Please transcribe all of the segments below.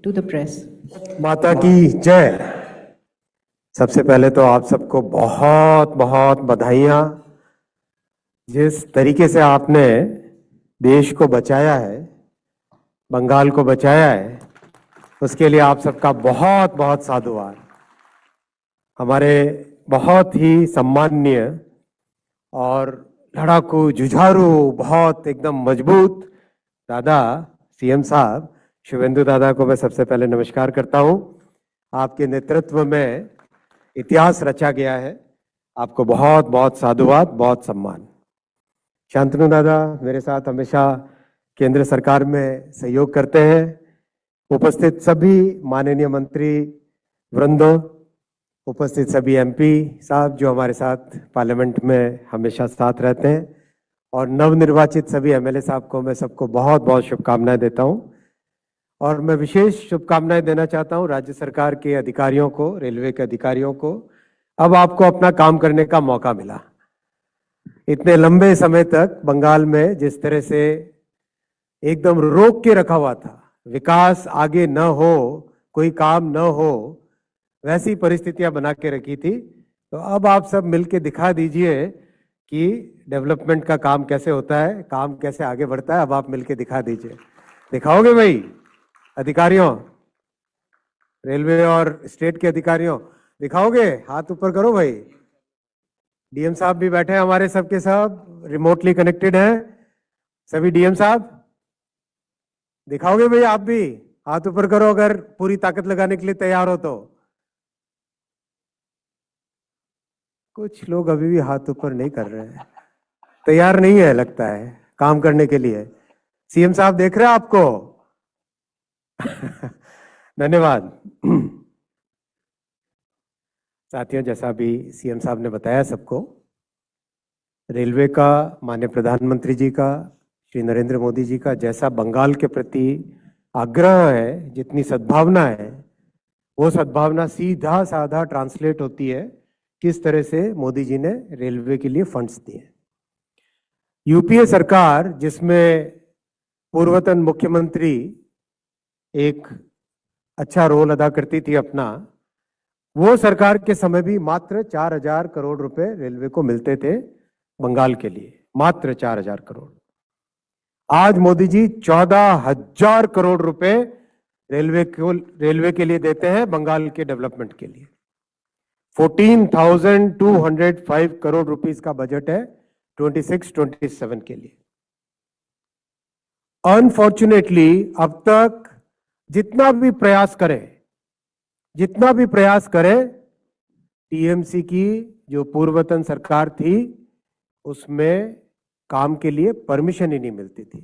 to the press. माता की जय। सबसे पहले तो आप सबको बहुत बहुत बधाइयाँ। जिस तरीके से आपने देश को बचाया है, बंगाल को बचाया है, उसके लिए आप सबका बहुत बहुत साधुवाद। हमारे बहुत ही सम्माननीय और लड़ाकू जुझारू, बहुत एकदम मजबूत दादा सीएम साहब शुभेंदु दादा को मैं सबसे पहले नमस्कार करता हूं। आपके नेतृत्व में इतिहास रचा गया है। आपको बहुत बहुत साधुवाद, बहुत सम्मान। शांतनु दादा मेरे साथ हमेशा केंद्र सरकार में सहयोग करते हैं। उपस्थित सभी माननीय मंत्री वृंदो, उपस्थित सभी एमपी साहब जो हमारे साथ पार्लियामेंट में हमेशा साथ रहते हैं, और नवनिर्वाचित सभी एमएलए साहब को मैं सबको बहुत बहुत शुभकामनाएं देता हूं। और मैं विशेष शुभकामनाएं देना चाहता हूं राज्य सरकार के अधिकारियों को, रेलवे के अधिकारियों को। अब आपको अपना काम करने का मौका मिला। इतने लंबे समय तक बंगाल में जिस तरह से एकदम रोक के रखा हुआ था, विकास आगे न हो, कोई काम न हो, वैसी परिस्थितियां बना के रखी थी। तो अब आप सब मिलके दिखा दीजिए कि डेवलपमेंट का काम कैसे होता है, काम कैसे आगे बढ़ता है। अब आप मिलके दिखा दीजिए। दिखाओगे भाई अधिकारियों, रेलवे और स्टेट के अधिकारियों, दिखाओगे? हाथ ऊपर करो भाई। डीएम साहब भी बैठे हैं हमारे, सबके सब रिमोटली कनेक्टेड हैं। सभी डीएम साहब दिखाओगे भाई? आप भी हाथ ऊपर करो अगर पूरी ताकत लगाने के लिए तैयार हो तो। कुछ लोग अभी भी हाथ ऊपर नहीं कर रहे हैं, तैयार नहीं है लगता है काम करने के लिए। सीएम साहब देख रहे हैं आपको। धन्यवाद। साथियों, जैसा भी सीएम साहब ने बताया सबको, रेलवे का, माननीय प्रधानमंत्री जी का, श्री नरेंद्र मोदी जी का जैसा बंगाल के प्रति आग्रह है, जितनी सद्भावना है, वो सद्भावना सीधा साधा ट्रांसलेट होती है किस तरह से मोदी जी ने रेलवे के लिए फंड्स दिए। यूपीए सरकार, जिसमें पूर्वतन मुख्यमंत्री एक अच्छा रोल अदा करती थी अपना, वो सरकार के समय भी मात्र 4,000 करोड़ रुपए रेलवे को मिलते थे बंगाल के लिए, मात्र 4,000 करोड़। आज मोदी जी 14,000 करोड़ रुपए रेलवे के लिए देते हैं बंगाल के डेवलपमेंट के लिए। 14,205 करोड़ रुपीस का बजट है 26-27 के लिए। अनफॉर्चुनेटली अब तक जितना भी प्रयास करें, टीएमसी की जो पूर्वतन सरकार थी उसमें काम के लिए परमिशन ही नहीं मिलती थी।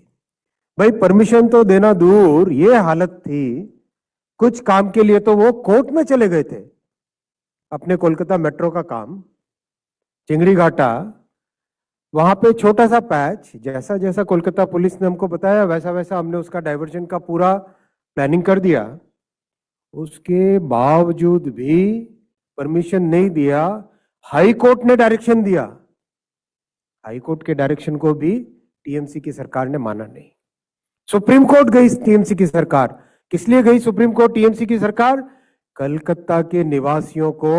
भाई परमिशन तो देना दूर, ये हालत थी, कुछ काम के लिए तो वो कोर्ट में चले गए थे। अपने कोलकाता मेट्रो का काम, चिंगड़ी घाटा, वहां पे छोटा सा पैच, जैसा जैसा कोलकाता पुलिस ने हमको बताया वैसा वैसा हमने उसका डाइवर्जन का पूरा प्लानिंग कर दिया। उसके बावजूद भी परमिशन नहीं दिया। हाई कोर्ट ने डायरेक्शन दिया, हाई कोर्ट के डायरेक्शन को भी टीएमसी की सरकार ने माना नहीं। सुप्रीम कोर्ट गई टीएमसी की सरकार। किस लिए गई सुप्रीम कोर्ट टीएमसी की सरकार? कलकत्ता के निवासियों को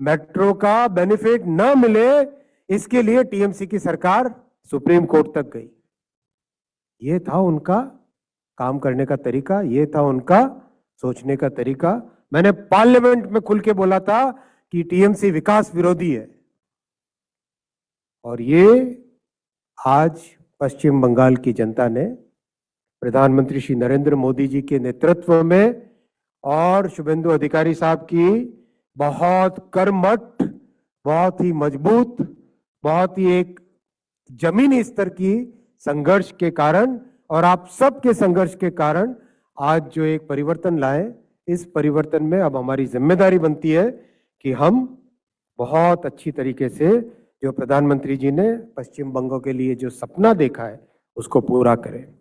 मेट्रो का बेनिफिट न मिले, इसके लिए टीएमसी की सरकार सुप्रीम कोर्ट तक गई। ये था उनका काम करने का तरीका, ये था उनका सोचने का तरीका। मैंने पार्लियामेंट में खुल के बोला था कि टीएमसी विकास विरोधी है, और ये आज पश्चिम बंगाल की जनता ने प्रधानमंत्री श्री नरेंद्र मोदी जी के नेतृत्व में और शुभेंदु अधिकारी साहब की बहुत कर्मठ, बहुत ही मजबूत, बहुत ही एक जमीनी स्तर की संघर्ष के कारण, और आप सबके संघर्ष के कारण आज जो एक परिवर्तन लाए, इस परिवर्तन में अब हमारी जिम्मेदारी बनती है कि हम बहुत अच्छी तरीके से जो प्रधानमंत्री जी ने पश्चिम बंगाल के लिए जो सपना देखा है उसको पूरा करें।